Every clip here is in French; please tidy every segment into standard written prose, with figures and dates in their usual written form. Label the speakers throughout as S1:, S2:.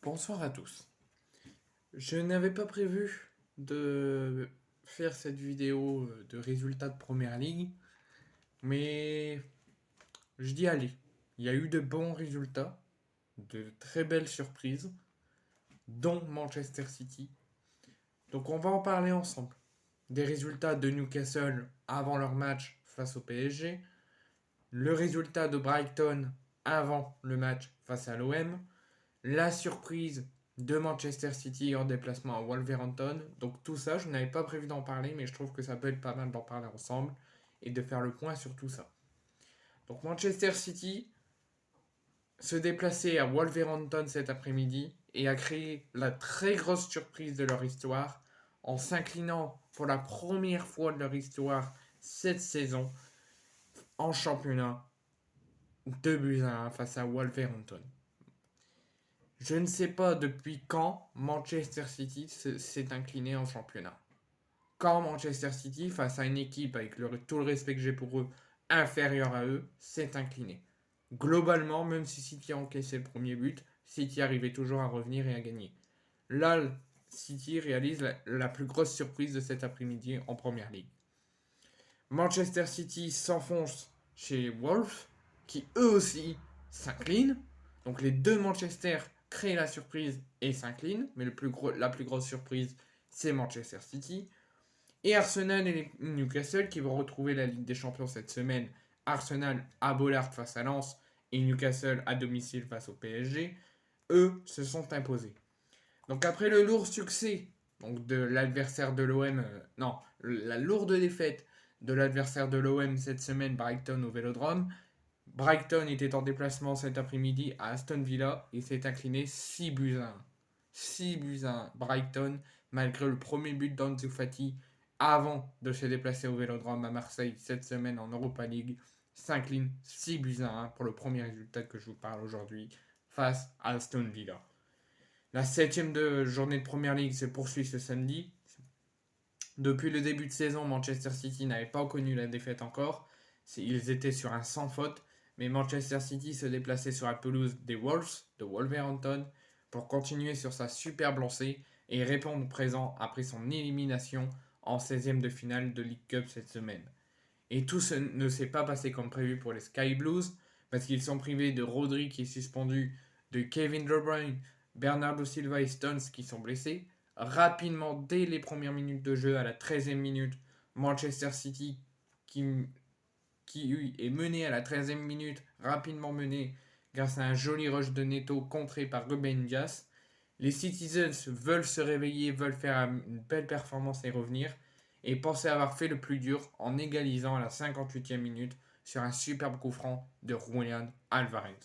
S1: Bonsoir à tous. Je n'avais pas prévu de faire cette vidéo de résultats de Première Ligue, mais je dis allez. Il y a eu de bons résultats, de très belles surprises, dont Manchester City. Donc on va en parler ensemble. Des résultats de Newcastle avant leur match face au PSG, le résultat de Brighton avant le match face à l'OM, la surprise de Manchester City en déplacement à Wolverhampton. Donc tout ça, je n'avais pas prévu d'en parler, mais je trouve que ça peut être pas mal d'en parler ensemble et de faire le point sur tout ça. Donc Manchester City se déplaçait à Wolverhampton cet après-midi et a créé la très grosse surprise de leur histoire en s'inclinant pour la première fois de leur histoire cette saison en championnat 2 buts à 1 face à Wolverhampton. Je ne sais pas depuis quand Manchester City s'est incliné en championnat. Quand Manchester City, face à une équipe avec tout le respect que j'ai pour eux, inférieure à eux, s'est incliné. Globalement, même si City a encaissé le premier but, City arrivait toujours à revenir et à gagner. Là, City réalise la plus grosse surprise de cet après-midi en Première Ligue. Manchester City s'enfonce chez Wolves, qui eux aussi s'inclinent. Donc les deux Manchester créent la surprise et s'inclinent, mais la plus grosse surprise, c'est Manchester City. Et Arsenal et Newcastle qui vont retrouver la Ligue des Champions cette semaine. Arsenal à Bollard face à Lens et Newcastle à domicile face au PSG. Eux se sont imposés. Donc après le lourd succès donc de l'adversaire de l'OM, non, la lourde défaite de l'adversaire de l'OM cette semaine, Brighton au Vélodrome, Brighton était en déplacement cet après-midi à Aston Villa et s'est incliné 6 buts à 1. 6 buts à 1. Brighton, malgré le premier but d'Ansu Fati avant de se déplacer au Vélodrome à Marseille cette semaine en Europa League, s'incline 6 buts à 1 pour le premier résultat que je vous parle aujourd'hui face à Aston Villa. La septième journée de Première Ligue se poursuit ce samedi. Depuis le début de saison, Manchester City n'avait pas connu la défaite encore. Ils étaient sur un sans faute, mais Manchester City se déplaçait sur la pelouse des Wolves de Wolverhampton pour continuer sur sa superbe lancée et répondre présent après son élimination en 16e de finale de League Cup cette semaine. Et tout ne s'est pas passé comme prévu pour les Sky Blues, parce qu'ils sont privés de Rodri qui est suspendu, de Kevin De Bruyne, Bernardo Silva et Stones qui sont blessés. Rapidement, dès les premières minutes de jeu, à la 13e minute, Manchester City qui, qui est mené à la 13e minute, rapidement mené grâce à un joli rush de Neto contré par Ruben Dias. Les Citizens veulent se réveiller, veulent faire une belle performance et revenir, et pensaient avoir fait le plus dur en égalisant à la 58e minute sur un superbe coup franc de Julian Alvarez.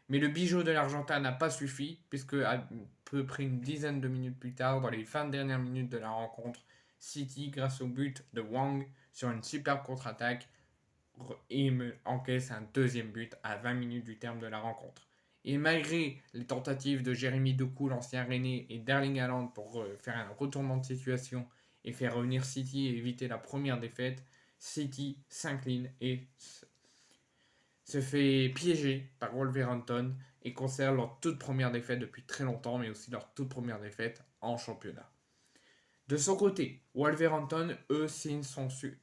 S1: Mais le bijou de l'Argentin n'a pas suffi, puisque à peu près une dizaine de minutes plus tard, dans les 20 dernières minutes de la rencontre, City, grâce au but de Wang sur une superbe contre-attaque, encaisse un deuxième but à 20 minutes du terme de la rencontre. Et malgré les tentatives de Jérémy Doku, l'ancien Rennais, et d'Erling Haaland pour faire un retournement de situation et faire revenir City et éviter la première défaite, City s'incline et se fait piéger par Wolverhampton et conserve leur toute première défaite depuis très longtemps, mais aussi leur toute première défaite en championnat. De son côté, Wolverhampton, eux, signent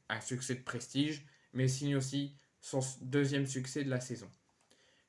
S1: un succès de prestige, mais signent aussi son deuxième succès de la saison.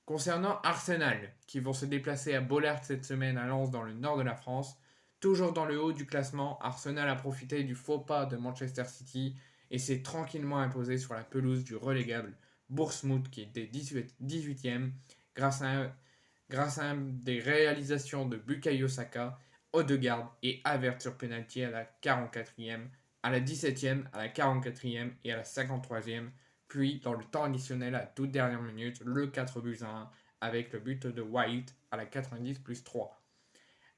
S1: Concernant Arsenal, qui vont se déplacer à Bollard cette semaine à Lens dans le nord de la France, toujours dans le haut du classement, Arsenal a profité du faux pas de Manchester City et s'est tranquillement imposé sur la pelouse du relégable Bournemouth qui était 18e grâce à des réalisations de Bukayo Saka, Odegaard et Havertz sur penalty à la 44e, à la 17e, à la 44e et à la 53e, puis dans le temps additionnel à toute dernière minute, le 4 buts à 1 avec le but de White à la 90 plus 3.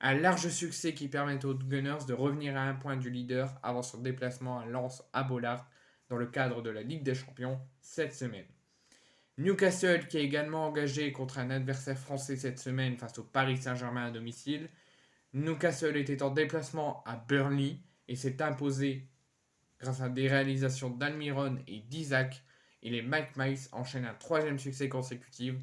S1: Un large succès qui permet aux Gunners de revenir à un point du leader avant son déplacement à Lens à Bollard dans le cadre de la Ligue des Champions cette semaine. Newcastle qui est également engagé contre un adversaire français cette semaine face au Paris Saint-Germain à domicile. Newcastle était en déplacement à Burnley et s'est imposé grâce à des réalisations d'Almiron et d'Isaac. Et les Mike Mice enchaînent un troisième succès consécutif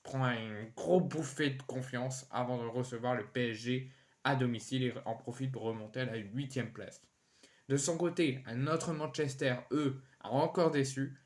S1: prend une grosse bouffée de confiance avant de recevoir le PSG à domicile et en profite pour remonter à la 8e place. De son côté, un autre Manchester, eux, a encore déçu.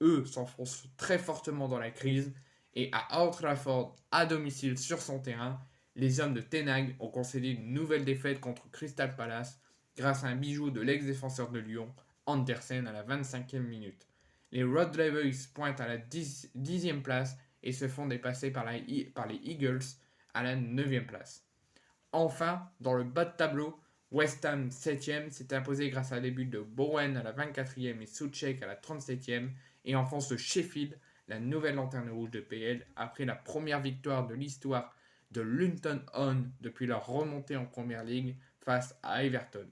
S1: Eux s'enfoncent très fortement dans la crise et à Old Trafford, à domicile sur son terrain, les hommes de Ten Hag ont concédé une nouvelle défaite contre Crystal Palace grâce à un bijou de l'ex-défenseur de Lyon, Andersen, à la 25e minute. Les Red Devils pointent à la 10e place et se font dépasser par les Eagles à la 9e place. Enfin, dans le bas de tableau, West Ham 7e s'est imposé grâce à des buts de Bowen à la 24e et Soucek à la 37e et enfonce le Sheffield, la nouvelle lanterne rouge de PL, après la première victoire de l'histoire de Luton Town depuis leur remontée en Premier League face à Everton.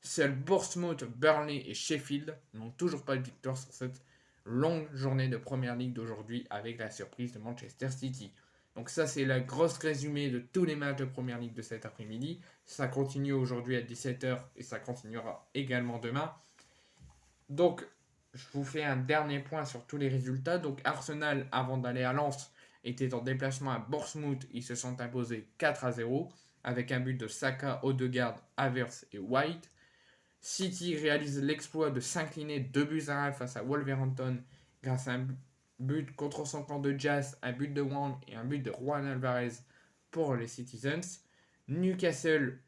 S1: Seuls Bournemouth, Burnley et Sheffield n'ont toujours pas de victoire sur cette longue journée de Premier League d'aujourd'hui avec la surprise de Manchester City. Donc ça c'est la grosse résumé de tous les matchs de Premier League de cet après-midi. Ça continue aujourd'hui à 17h et ça continuera également demain. Donc je vous fais un dernier point sur tous les résultats. Donc Arsenal, avant d'aller à Lens, était en déplacement à Bournemouth. Ils se sont imposés 4-0 avec un but de Saka, Odegaard, Havertz et White. City réalise l'exploit de s'incliner 2-1 face à Wolverhampton grâce à un but contre son camp de Jazz, un but de Wang et un but de Juan Alvarez pour les Citizens. Newcastle,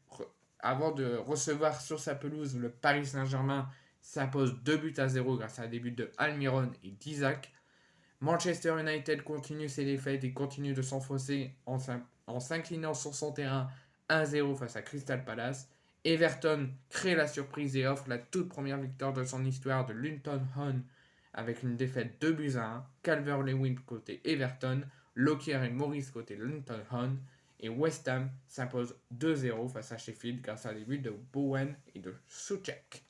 S1: avant de recevoir sur sa pelouse le Paris Saint-Germain, s'impose 2-0 grâce à des buts de Almiron et d'Isaac. Manchester United continue ses défaites et continue de s'enfoncer en s'inclinant sur son terrain 1-0 face à Crystal Palace. Everton crée la surprise et offre la toute première victoire de son histoire de Luton Town avec une défaite 2-1. Calvert-Lewin côté Everton, Lockyer et Morris côté Luton Town. Et West Ham s'impose 2-0 face à Sheffield grâce à des buts de Bowen et de Soucek.